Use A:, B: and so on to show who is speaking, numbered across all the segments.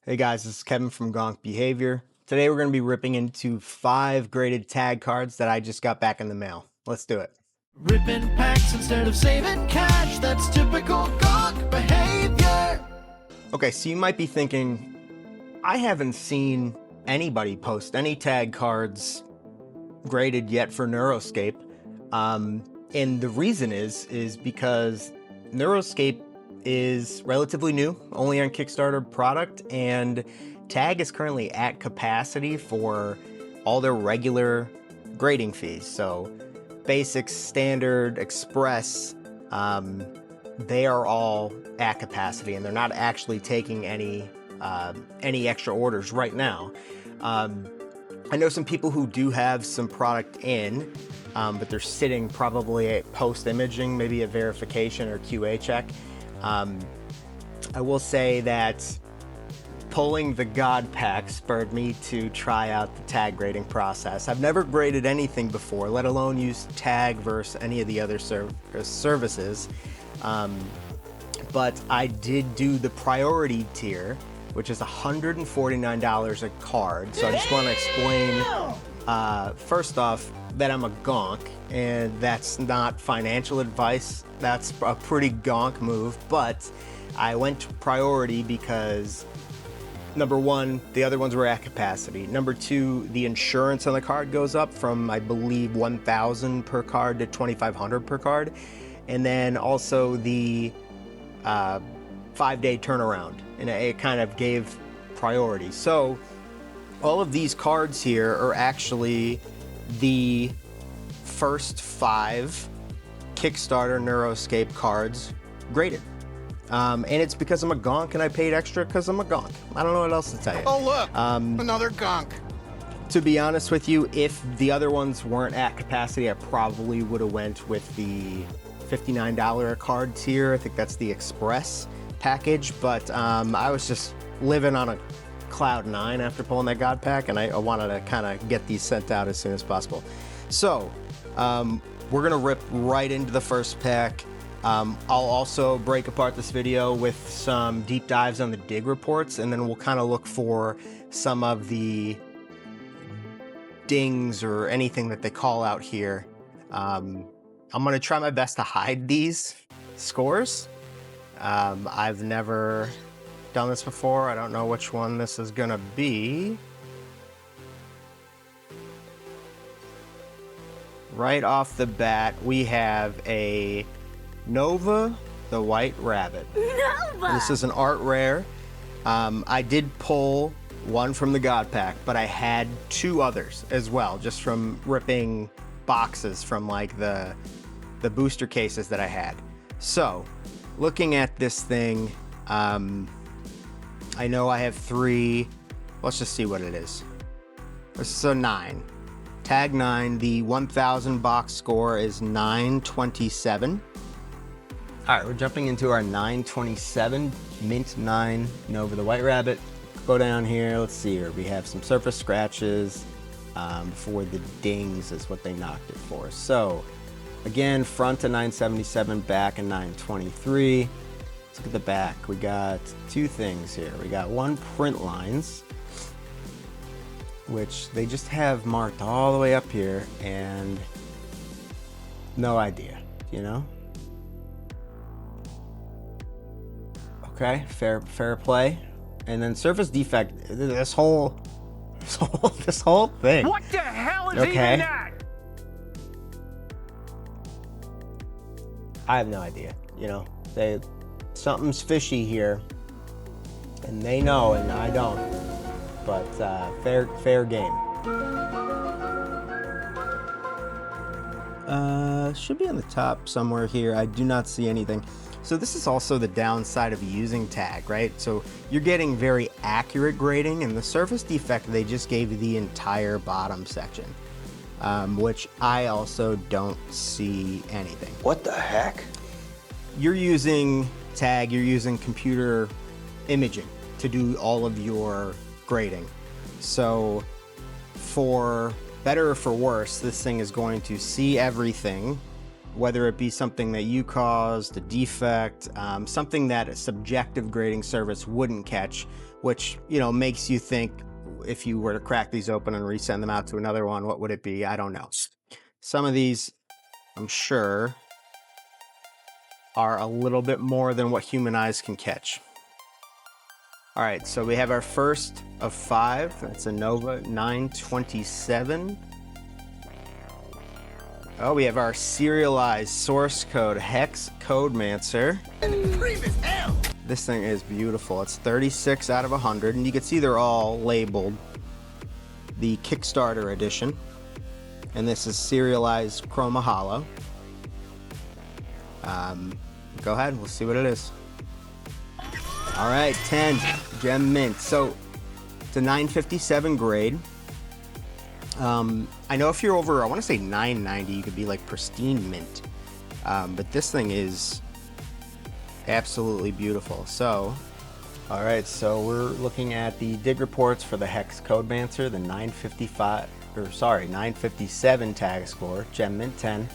A: Hey guys, this is Kevin from Gonk Behavior. Today we're going to be ripping into 5 graded tag cards that I just got back in the mail. Let's do it.
B: Ripping packs instead of saving cash, that's typical gonk behavior.
A: Okay, so you might be thinking, I haven't seen anybody post any tag cards graded yet for Neuroscape. And the reason is because Neuroscape is relatively new, only on Kickstarter product, and tag is currently at capacity for all their regular grading fees. So basic, standard, express, they are all at capacity, and they're not actually taking any extra orders right now. I know some people who do have some product in, but they're sitting probably at post-imaging, maybe a verification or QA check. I will say that pulling the God Pack spurred me to try out the tag grading process. I've never graded anything before, let alone use tag versus any of the other services. But I did do the priority tier, which is $149 a card. So I just want to explain, first off, that I'm a gonk, and that's not financial advice. That's a pretty gonk move, but I went to priority because number one, the other ones were at capacity. Number two, the insurance on the card goes up from, I believe, $1,000 per card to $2,500 per card. And then also the 5-day turnaround, and it kind of gave priority. So all of these cards here are actually the first 5 Kickstarter Neuroscape cards graded. And it's because I'm a gonk and I paid extra because I'm a gonk. I don't know what else to tell you.
B: Oh look, another gonk.
A: To be honest with you, if the other ones weren't at capacity, I probably would have went with the $59 a card tier. I think that's the express package, but I was just living on a cloud 9 after pulling that God Pack, and I wanted to kind of get these sent out as soon as possible. So we're gonna rip right into the first pack. I'll also break apart this video with some deep dives on the dig reports, and then we'll kind of look for some of the dings or anything that they call out here. I'm gonna try my best to hide these scores. I've never done this before. I don't know which one this is gonna be. Right off the bat, we have a Nova, the White Rabbit. Nova! This is an art rare. I did pull one from the God Pack, but I had 2 others as well, just from ripping boxes from like the booster cases that I had. So, looking at this thing, I know I have 3. Let's just see what it is. This is a 9. Tag 9, the 1000 box score is 927. All right, we're jumping into our 927 Mint 9 Nova the White Rabbit. Go down here, let's see here. We have some surface scratches for the dings is what they knocked it for. So again, front to 977, back in 923. Let's look at the back. We got 2 things here. We got 1 print lines, which they just have marked all the way up here, and no idea, you know? Okay, fair play. And then surface defect, this whole thing.
C: What the hell is
A: Okay.
C: even that?
A: I have no idea, you know? Something's fishy here, and they know, and I don't. But fair game. Should be on the top somewhere here. I do not see anything. So this is also the downside of using tag, right? So you're getting very accurate grading, and the surface defect, they just gave you the entire bottom section, which I also don't see anything.
D: What the heck?
A: You're using tag, you're using computer imaging to do all of your grading. So for better or for worse, this thing is going to see everything, whether it be something that you caused, a defect, something that a subjective grading service wouldn't catch, which, you know, makes you think if you were to crack these open and resend them out to another one, what would it be? I don't know. Some of these, I'm sure, are a little bit more than what human eyes can catch. All right, so we have our first of 5. That's a Nova 927. Oh, we have our serialized source code hex codemancer. This thing is beautiful. It's 36 out of 100, and you can see they're all labeled the Kickstarter edition. And this is serialized Chroma Hollow. Go ahead, we'll see what it is. All right, 10 gem mint. So it's a 957 grade. I know if you're over, I want to say 990, you could be like pristine mint. But this thing is absolutely beautiful. So, all right, so we're looking at the dig reports for the Hex Codemancer, the 957 tag score, gem mint 10.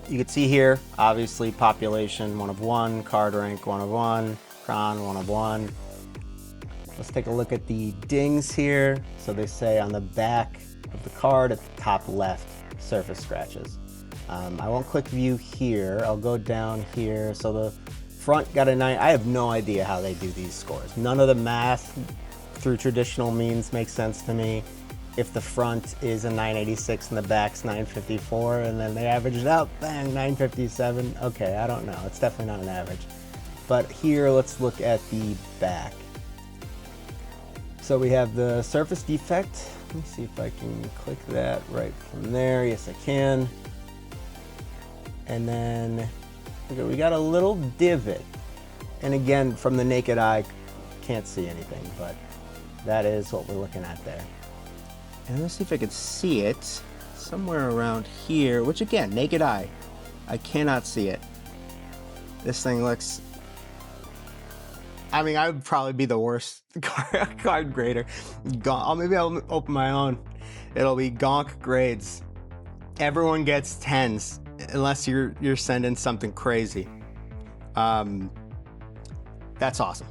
A: You can see here, obviously, population 1 of 1, card rank 1 of 1, cron 1 of 1. Let's take a look at the dings here. So they say on the back of the card at the top left, surface scratches. I won't click view here. I'll go down here. So the front got a 9. I have no idea how they do these scores. None of the math through traditional means makes sense to me. If the front is a 986 and the back's 954 and then they average it out, bang, 957. Okay, I don't know. It's definitely not an average. But here, let's look at the back. So we have the surface defect. Let me see if I can click that right from there. Yes, I can. And then, okay, we got a little divot. And again, from the naked eye, can't see anything, but that is what we're looking at there. And let's see if I could see it somewhere around here, which again, naked eye, I cannot see it. This thing looks, I mean, I would probably be the worst card grader. Maybe I'll open my own. It'll be gonk grades. Everyone gets 10s unless you're sending something crazy. That's awesome.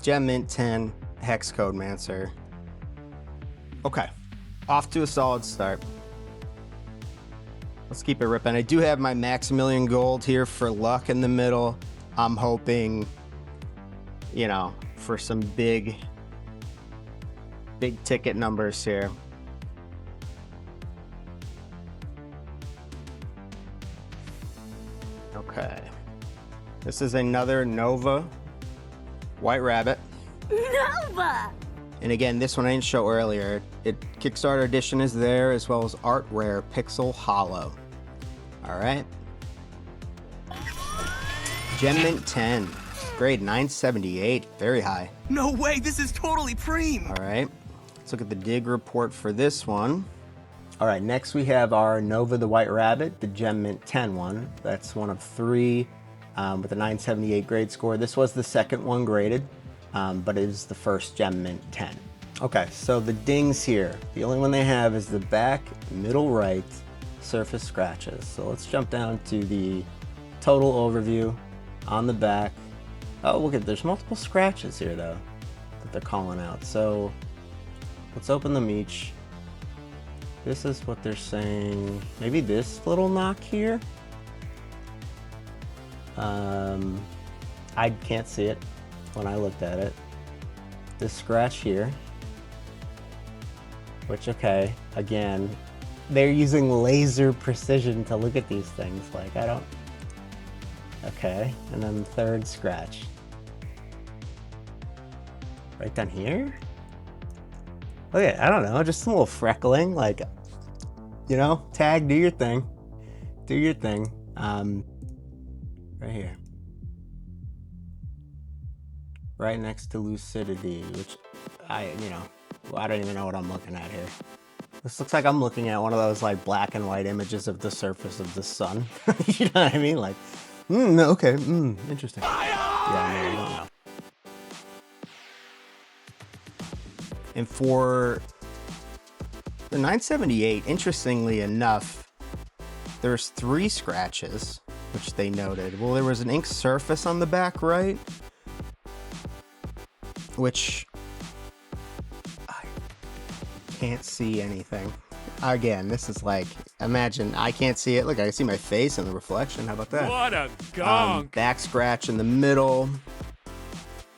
A: Gem mint 10, Hex Codemancer. Okay, off to a solid start. Let's keep it ripping. I do have my Maximilian Gold here for luck in the middle. I'm hoping, you know, for some big ticket numbers here. Okay. This is another Nova White Rabbit.
C: Nova!
A: And again, this one I didn't show earlier. Kickstarter edition is there, as well as Art Rare Pixel Hollow. All right. Gem mint 10, grade 978, very high.
D: No way, this is totally preem!
A: All right, let's look at the dig report for this one. All right, next we have our Nova the White Rabbit, the Gem mint 10 one. That's 1 of 3 with a 978 grade score. This was the second one graded. But it is the first Gem mint 10. Okay, so the dings here, the only one they have is the back, middle right, surface scratches. So let's jump down to the total overview on the back. Oh, look at, there's multiple scratches here though that they're calling out. So let's open them each. This is what they're saying. Maybe this little knock here. I can't see it when I looked at it. This scratch here, which, okay, again, they're using laser precision to look at these things. Like, I don't, okay. And then the third scratch. Right down here? Look at, I don't know, just some little freckling, like, you know, tag, do your thing. Do your thing. Right here. Right next to lucidity, which I don't even know what I'm looking at here. This looks like I'm looking at one of those like black and white images of the surface of the sun. You know what I mean? Like, okay, interesting. Yeah, no, I don't know. And for the 978, interestingly enough, there's 3 scratches, which they noted. Well, there was an ink surface on the back right. which I can't see anything. Again, this is like, imagine I can't see it. Look, I can see my face in the reflection. How about that?
E: What a gonk!
A: Back scratch in the middle,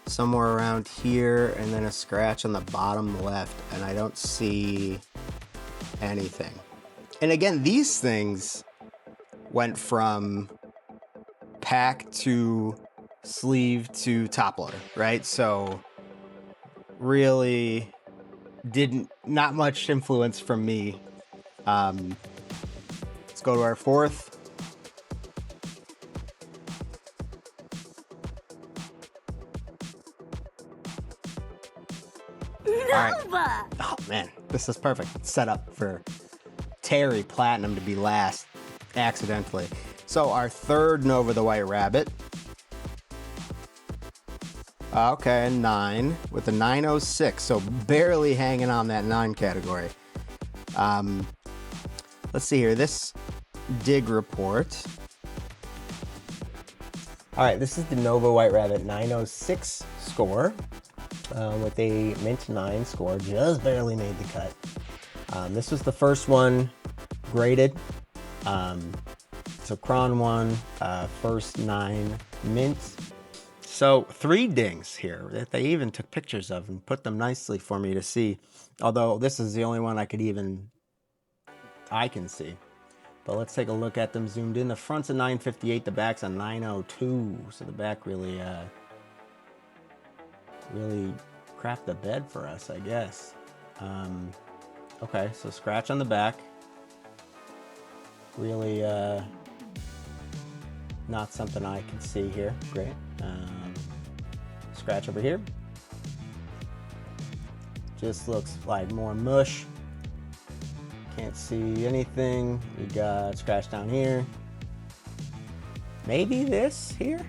A: somewhere around here, and then a scratch on the bottom left, and I don't see anything. And again, these things went from pack to sleeve to top loader, right? So really not much influence from me. Let's go to our fourth.
C: Nova!
A: Oh man, this is perfect. It's set up for Terry Platinum to be last, accidentally. So our third Nova the White Rabbit. Okay, 9 with a 906, so barely hanging on that 9 category. Let's see here, this dig report. All right, this is the Nova White Rabbit 906 score with a mint 9 score, just barely made the cut. This was the first one graded. So Cron 1, first 9 mints. So 3 dings here that they even took pictures of and put them nicely for me to see. Although this is the only one I can see. But let's take a look at them zoomed in. The front's a 958, the back's a 902. So the back really crapped the bed for us, I guess. Okay, so scratch on the back. Really not something I can see here. Great. Scratch over here. Just looks like more mush. Can't see anything. We got scratch down here. Maybe this here?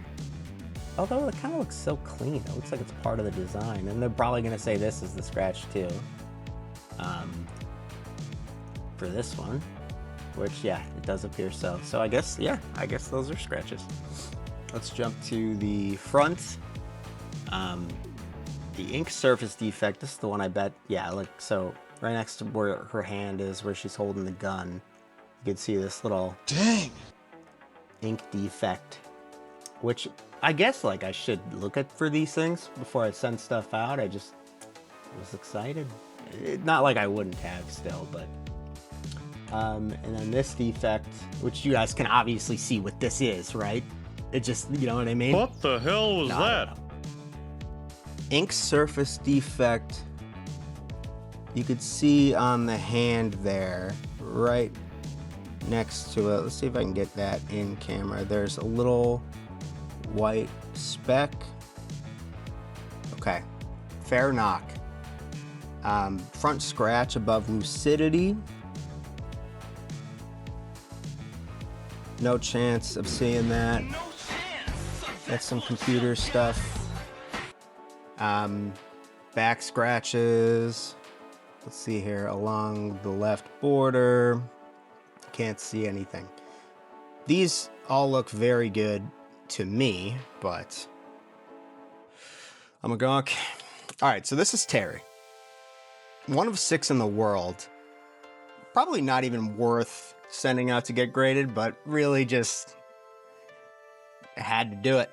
A: Although it kind of looks so clean. It looks like it's part of the design. And they're probably going to say this is the scratch too. For this one. Which, yeah, it does appear so. So I guess, yeah, I guess those are scratches. Let's jump to the front. The ink surface defect, this is the one I bet, yeah, like, so right next to where her hand is, where she's holding the gun, you can see this little ink defect, which I guess, like, I should look at for these things before I send stuff out. I just was excited. Not like I wouldn't have still, but and then this defect, which you guys can obviously see what this is, right? It just, you know what I mean?
E: What the hell was that?
A: Ink surface defect. You could see on the hand there, right next to it. Let's see if I can get that in camera. There's a little white speck. Okay, fair knock. Front scratch above lucidity. No chance of seeing that. That's some computer stuff. Back scratches. Let's see here, along the left border. Can't see anything. These all look very good to me, but I'm a gonk. All right, so this is Terry. 1 of 6 in the world. Probably not even worth sending out to get graded, but really just had to do it.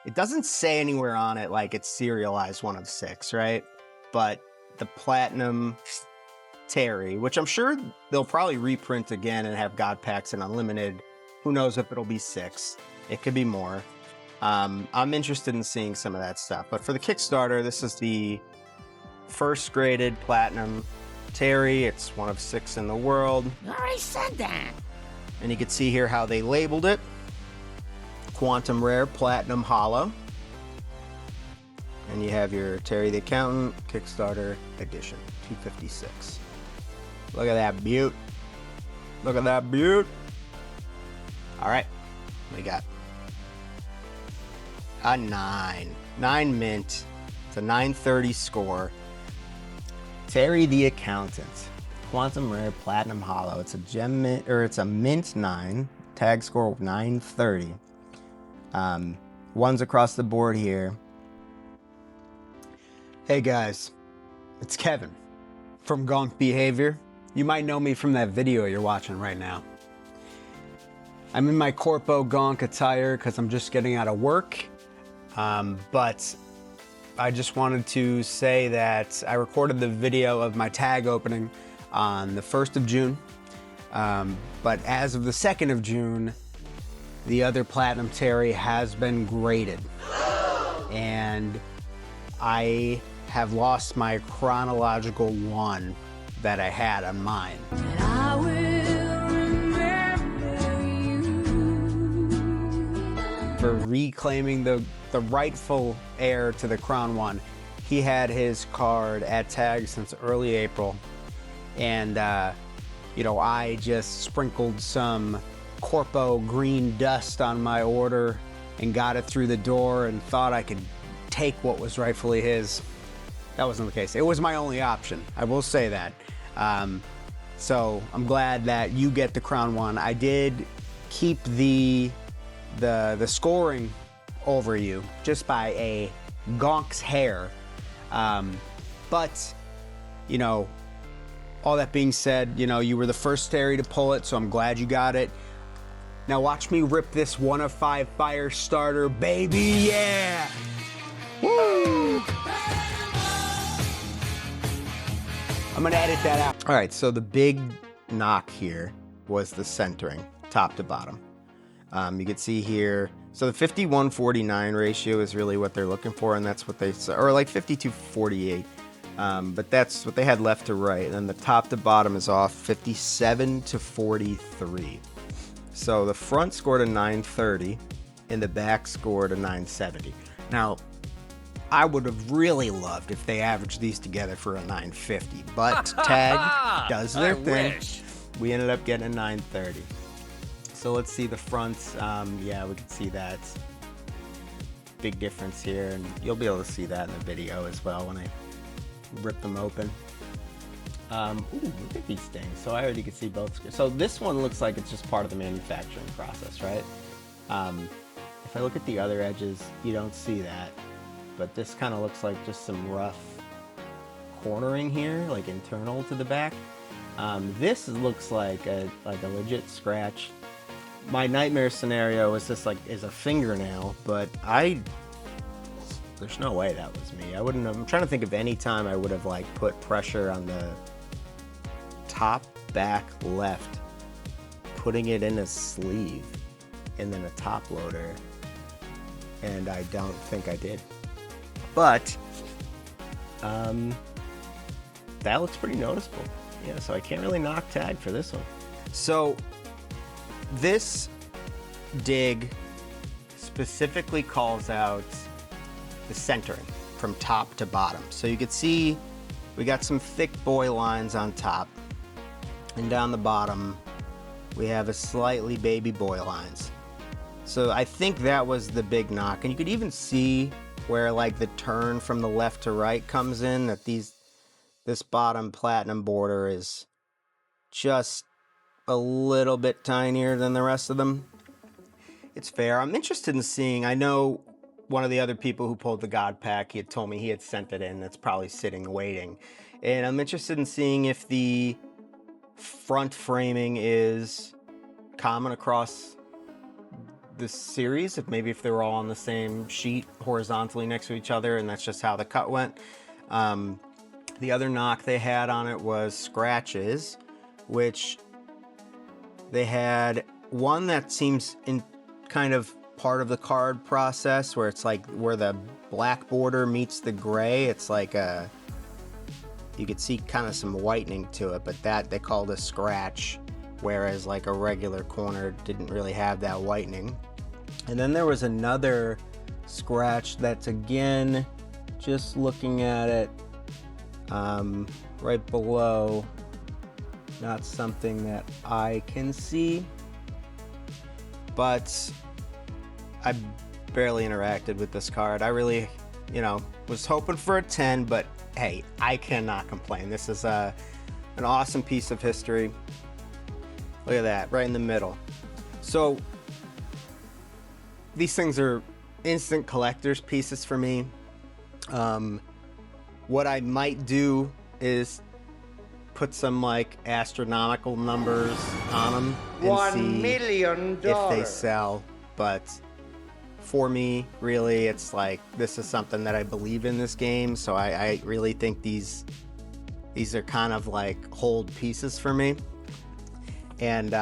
A: It doesn't say anywhere on it like it's serialized 1 of 6, right? But the Platinum Terry, which I'm sure they'll probably reprint again and have God Packs and Unlimited. Who knows if it'll be 6. It could be more. I'm interested in seeing some of that stuff. But for the Kickstarter, this is the first graded Platinum Terry. It's 1 of 6 in the world.
C: I already said that.
A: And you can see here how they labeled it. Quantum Rare Platinum Hollow. And you have your Terry the Accountant Kickstarter edition, 256. Look at that beaut. Look at that beaut. All right, we got a 9. 9 mint. It's a 930 score. Terry the Accountant. Quantum Rare Platinum Hollow. It's a gem mint, or it's a mint 9. Tag score of 930. Ones across the board here.
F: Hey guys, it's Kevin from Gonk Behavior. You might know me from that video you're watching right now. I'm in my Corpo Gonk attire because I'm just getting out of work, but I just wanted to say that I recorded the video of my tag opening on the 1st of June, but as of the 2nd of June, the other Platinum Terry has been graded, and I have lost my chronological one that I had on mine.
C: I will remember you.
F: For reclaiming the rightful heir to the Crown 1. He had his card at tag since early April, and you know, I just sprinkled some Corpo green dust on my order and got it through the door and thought I could take what was rightfully his. That wasn't the case. It was my only option, I will say that. So I'm glad that you get the Crown 1. I did keep the scoring over you just by a Gonk's hair. But, you know, all that being said, you know, you were the first Terry to pull it, so I'm glad you got it. Now watch me rip this 1 of 5 fire starter, baby, yeah! Woo! I'm gonna edit that out.
A: All right, so the big knock here was the centering, top to bottom. You can see here, so the 51-49 ratio is really what they're looking for, and that's what they, or like 52-48, but that's what they had left to right, and then the top to bottom is off 57-43. So the front scored a 930, and the back scored a 970. Now, I would have really loved if they averaged these together for a 950, but tag does their thing. We ended up getting a 930. So let's see the fronts. Yeah, we can see that big difference here, and you'll be able to see that in the video as well when I rip them open. Ooh, look at these things. So I already can see both. So this one looks like it's just part of the manufacturing process, right? If I look at the other edges, you don't see that. But this kind of looks like just some rough cornering here, like internal to the back. This looks like a legit scratch. My nightmare scenario is this is a fingernail, but there's no way that was me. I wouldn't have. I'm trying to think of any time I would have like put pressure on the top back left, putting it in a sleeve, and then a top loader, and I don't think I did. But that looks pretty noticeable. Yeah, so I can't really knock tag for this one.
F: So this dig specifically calls out
A: The centering from top to bottom. So you can see we got some thick boy lines on top, and down the bottom we have a slightly baby boy lines. So I think that was the big knock, and you could even see where like the turn from the left to right comes in, that this bottom platinum border is just a little bit tinier than the rest of them. It's fair. I'm interested in seeing, I know one of the other people who pulled the God Pack, he had told me he had sent it in. That's probably sitting waiting. And I'm interested in seeing if the front framing is common across this series, if they were all on the same sheet horizontally next to each other, and that's just how the cut went. The other knock they had on it was scratches, which they had one that seems in kind of part of the card process, where it's like where the black border meets the gray. It's like you could see kind of some whitening to it, but that they called a scratch, whereas like a regular corner didn't really have that whitening. And then there was another scratch that's, again, just looking at it, right below, not something that I can see, but I barely interacted with this card. I really, was hoping for a 10, but hey, I cannot complain. This is an awesome piece of history. Look at that, right in the middle. So these things are instant collector's pieces for me. What I might do is put some like astronomical numbers on them and
G: $1
A: see
G: million.
A: if they sell. But for me, really, it's like this is something that I believe in this game, so I really think these are kind of like hold pieces for me. And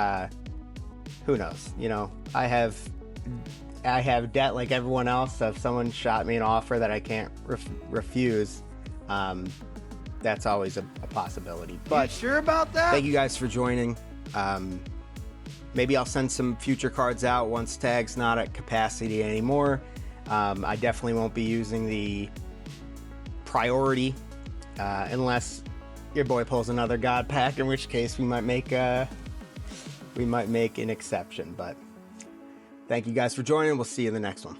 A: who knows? You know, I have debt like everyone else. So if someone shot me an offer that I can't refuse, that's always a possibility. But
G: You sure about that?
A: thank you guys for joining. Maybe I'll send some future cards out once Tag's not at capacity anymore. I definitely won't be using the priority unless your boy pulls another God pack, in which case we might make an exception. But thank you guys for joining. We'll see you in the next one.